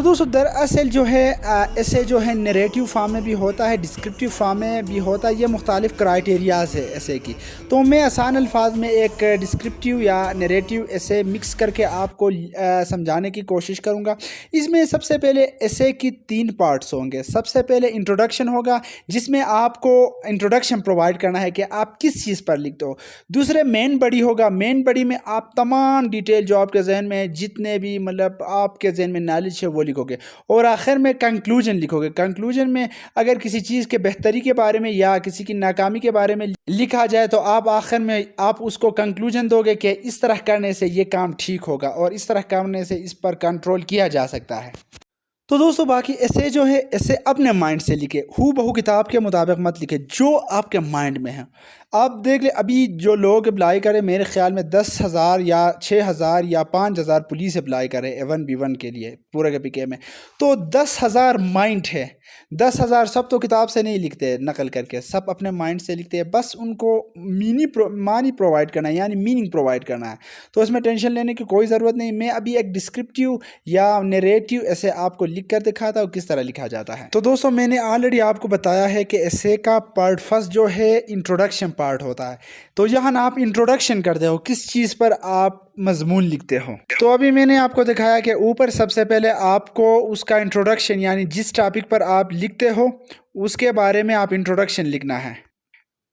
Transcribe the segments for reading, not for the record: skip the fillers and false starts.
تو دوستو دراصل جو ہے ایسے جو ہے نریٹیو فارم میں بھی ہوتا ہے، ڈسکرپٹیو فارم میں بھی ہوتا ہے، یہ مختلف کرائٹیریاز ہے ایسے کی. تو میں آسان الفاظ میں ایک ڈسکرپٹیو یا نریٹیو ایسے مکس کر کے آپ کو سمجھانے کی کوشش کروں گا. اس میں سب سے پہلے ایسے کی 3 پارٹس ہوں گے. سب سے پہلے انٹروڈکشن ہوگا جس میں آپ کو انٹروڈکشن پرووائڈ کرنا ہے کہ آپ کس چیز پر لکھتے ہو. دوسرے مین بڑی ہوگا. مین بڑی میں آپ تمام ڈیٹیل جو آپ کے ذہن میں جتنے بھی مطلب آپ کے ذہن میں نالج ہے وہ لکھو گے. اور آخر میں کنکلوژن لکھو گے. کنکلوژن میں اگر کسی چیز کے بہتری کے بارے میں یا کسی کی ناکامی کے بارے میں لکھا جائے تو آپ آخر میں آپ اس کو کنکلوژن دو گے کہ اس طرح کرنے سے یہ کام ٹھیک ہوگا اور اس طرح کرنے سے اس پر کنٹرول کیا جا سکتا ہے. تو دوستو باقی ایسے جو ہے ایسے اپنے مائنڈ سے لکھے، ہو بہو کتاب کے مطابق مت لکھے، جو آپ کے مائنڈ میں ہے. آپ دیکھ لیں ابھی جو لوگ اپلائی کریں میرے خیال میں 10,000 یا 6,000 یا 5,000 پولیس اپلائی کرے A1B1 کے لیے پورے کے PK میں. تو 10,000 مائنڈ ہے. 10,000 سب تو کتاب سے نہیں لکھتے نقل کر کے، سب اپنے مائنڈ سے لکھتے ہیں. بس ان کو معنی پرووائڈ کرنا ہے، یعنی میننگ پرووائڈ کرنا ہے. تو اس میں ٹینشن لینے کی کوئی ضرورت نہیں. میں ابھی ایک ڈسکرپٹیو یا نیریٹیو ایسے آپ کو لکھ کر دکھاتا ہوں کس طرح لکھا جاتا ہے. تو دوستو میں نے آلریڈی آپ کو بتایا ہے کہ ایسے کا پارٹ فرسٹ جو ہے انٹروڈکشن پارٹ ہوتا ہے. تو یہاں آپ انٹروڈکشن کرتے ہو، کس چیز پر آپ مضمون لکھتے ہو. تو ابھی میں نے آپ کو دکھایا کہ اوپر سب سے پہلے آپ کو اس کا انٹروڈکشن یعنی جس ٹاپک پر آپ لکھتے ہو اس کے بارے میں آپ انٹروڈکشن لکھنا ہے.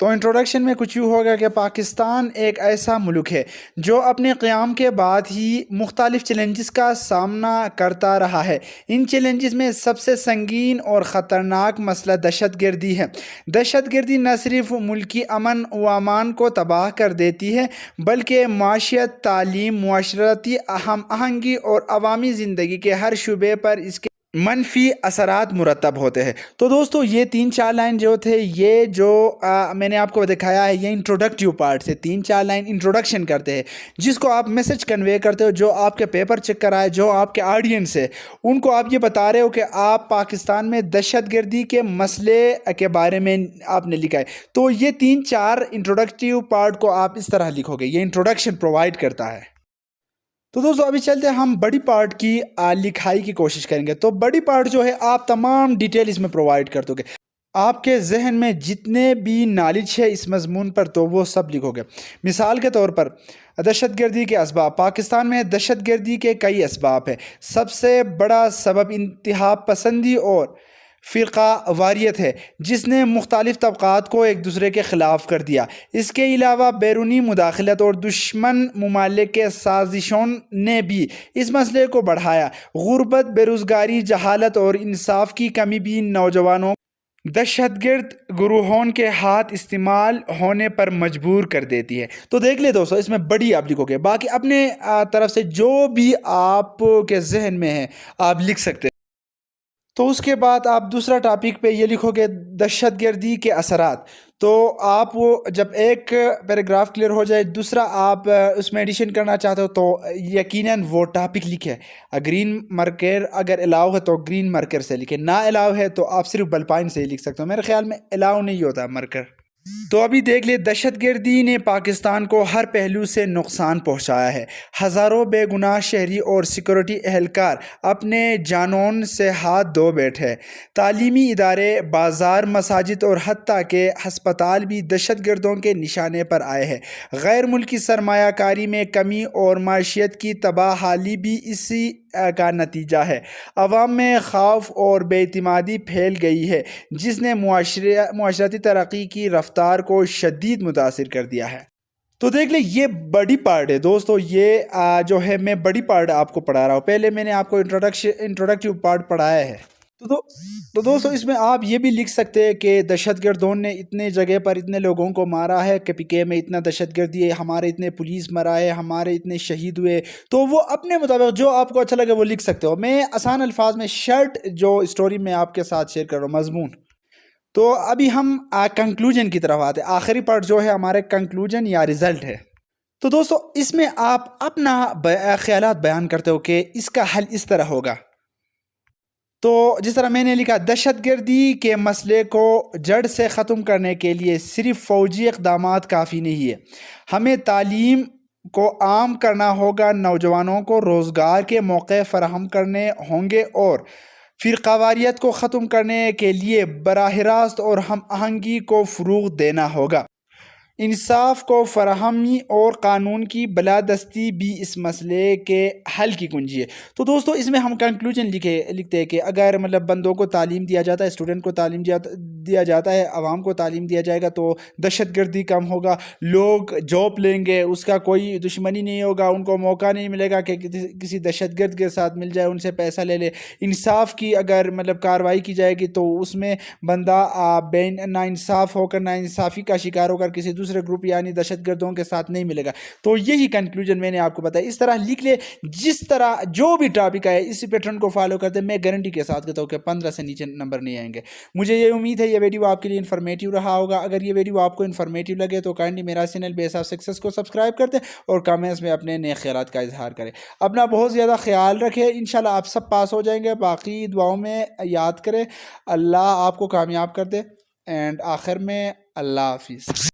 تو انٹروڈکشن میں کچھ یوں ہوگا کہ پاکستان ایک ایسا ملک ہے جو اپنے قیام کے بعد ہی مختلف چیلنجز کا سامنا کرتا رہا ہے. ان چیلنجز میں سب سے سنگین اور خطرناک مسئلہ دہشت گردی ہے. دہشت گردی نہ صرف ملکی امن و امان کو تباہ کر دیتی ہے بلکہ معاشیت، تعلیم، معاشرتی ہم آہنگی اور عوامی زندگی کے ہر شعبے پر اس کے منفی اثرات مرتب ہوتے ہیں. تو دوستو یہ 3-4 لائن جو تھے یہ جو میں نے آپ کو دکھایا ہے یہ انٹروڈکٹیو پارٹ سے 3-4 لائن انٹروڈکشن کرتے ہیں جس کو آپ میسج کنوے کرتے ہو. جو آپ کے پیپر چیک کرائے، جو آپ کے آڈینس ہے ان کو آپ یہ بتا رہے ہو کہ آپ پاکستان میں دہشت گردی کے مسئلے کے بارے میں آپ نے لکھا ہے. تو یہ 3-4 انٹروڈکٹیو پارٹ کو آپ اس طرح لکھو گے. یہ انٹروڈکشن پرووائڈ کرتا ہے. تو دوستو ابھی چلتے ہیں ہم بڑی پارٹ کی لکھائی کی کوشش کریں گے. تو بڑی پارٹ جو ہے آپ تمام ڈیٹیل اس میں پرووائڈ کر دو گے. آپ کے ذہن میں جتنے بھی نالج ہے اس مضمون پر تو وہ سب لکھو گے. مثال کے طور پر دہشت گردی کے اسباب. پاکستان میں دہشت گردی کے کئی اسباب ہیں. سب سے بڑا سبب انتہا پسندی اور فرقہ واریت ہے جس نے مختلف طبقات کو ایک دوسرے کے خلاف کر دیا. اس کے علاوہ بیرونی مداخلت اور دشمن ممالک کے سازشوں نے بھی اس مسئلے کو بڑھایا. غربت، بیروزگاری، جہالت اور انصاف کی کمی بھی نوجوانوں دہشت گرد گروہوں کے ہاتھ استعمال ہونے پر مجبور کر دیتی ہے. تو دیکھ لے دوستو اس میں بڑی آپ لکھو گے. باقی اپنے طرف سے جو بھی آپ کے ذہن میں ہے آپ لکھ سکتے. تو اس کے بعد آپ دوسرا ٹاپک پہ یہ لکھو گے دہشت گردی کے اثرات. تو آپ وہ جب ایک پیراگراف کلیئر ہو جائے دوسرا آپ اس میں ایڈیشن کرنا چاہتے ہو تو یقیناً وہ ٹاپک لکھے. گرین مارکر اگر الاؤ ہے تو گرین مارکر سے لکھے، نہ الاؤ ہے تو آپ صرف بل پائن سے ہی لکھ سکتے ہو. میرے خیال میں الاؤ نہیں ہوتا مارکر. تو ابھی دیکھ لیں دہشت گردی نے پاکستان کو ہر پہلو سے نقصان پہنچایا ہے. ہزاروں بے گناہ شہری اور سیکورٹی اہلکار اپنے جانوں سے ہاتھ دھو بیٹھے. تعلیمی ادارے، بازار، مساجد اور حتیٰ کہ ہسپتال بھی دہشت گردوں کے نشانے پر آئے ہیں. غیر ملکی سرمایہ کاری میں کمی اور معیشت کی تباہ حالی بھی اسی کا نتیجہ ہے. عوام میں خوف اور بے اعتمادی پھیل گئی ہے جس نے معاشرتی ترقی کی رفتار کو شدید متاثر کر دیا ہے. تو دیکھ لیں یہ بڑی پارٹ ہے دوستو. یہ جو ہے میں بڑی پارٹ آپ کو پڑھا رہا ہوں. پہلے میں نے آپ کو انٹروڈکٹیو پارٹ پڑھایا ہے. تو دوستو اس میں آپ یہ بھی لکھ سکتے ہیں کہ دہشت گردوں نے اتنے جگہ پر اتنے لوگوں کو مارا ہے کہ PK میں اتنا دہشت گردی ہے، ہمارے اتنے پولیس مرا ہے، ہمارے اتنے شہید ہوئے. تو وہ اپنے مطابق جو آپ کو اچھا لگے وہ لکھ سکتے ہو. میں آسان الفاظ میں شرٹ جو اسٹوری میں آپ کے ساتھ شیئر کر رہا ہوں مضمون. تو ابھی ہم کنکلوژن کی طرف آتے ہیں. آخری پارٹ جو ہے ہمارے کنکلوژن یا ریزلٹ ہے. تو دوستو اس میں آپ اپنا خیالات بیان کرتے ہو کہ اس کا حل اس طرح ہوگا. تو جس طرح میں نے لکھا دہشت گردی کے مسئلے کو جڑ سے ختم کرنے کے لیے صرف فوجی اقدامات کافی نہیں ہے. ہمیں تعلیم، کو عام کرنا ہوگا، نوجوانوں کو روزگار کے موقع فراہم کرنے ہوں گے اور فرقہ واریت کو ختم کرنے کے لیے براہ راست اور ہم آہنگی کو فروغ دینا ہوگا۔ انصاف کو فراہمی اور قانون کی بالادستی بھی اس مسئلے کے حل کی کنجی ہے۔ تو دوستو اس میں ہم کنکلوژن لکھتے ہیں کہ اگر بندوں کو تعلیم دیا جاتا ہے، اسٹوڈنٹ کو تعلیم دیا جاتا ہے، عوام کو تعلیم دیا جائے گا تو دہشت گردی کم ہوگا، لوگ جاب لیں گے، اس کا کوئی دشمنی نہیں ہوگا، ان کو موقع نہیں ملے گا کہ کسی دہشت گرد کے ساتھ مل جائے، ان سے پیسہ لے لے۔ انصاف کی اگر کارروائی کی جائے گی تو اس میں بندہ ناانصاف ہو کر، ناانصافی کا شکار ہو کر کسی دوسرے گروپ یعنی دہشت گردوں کے ساتھ نہیں ملے گا۔ تو یہی کنکلوژن میں نے آپ کو بتایا۔ اس طرح لکھ لے، جس طرح جو بھی ٹاپک آئے اسی پیٹرن کو فالو کرتے، میں گارنٹی کے ساتھ کہتا ہوں کہ 15 سے نیچے نمبر نہیں آئیں گے۔ مجھے یہ امید ہے یہ ویڈیو آپ کے لیے انفارمیٹیو رہا ہوگا۔ اگر یہ ویڈیو آپ کو انفارمیٹیو لگے تو کائنڈلی میرا چینل بیس آف سکسیس کو سبسکرائب کر دیں اور کامنٹس میں اپنے نئے خیالات کا اظہار کریں۔ اپنا بہت زیادہ خیال رکھیں، انشاءاللہ آپ سب پاس ہو جائیں گے۔ باقی دعاؤں میں یاد کریں، اللہ آپ کو کامیاب کر دے، اینڈ آخر میں اللہ حافظ۔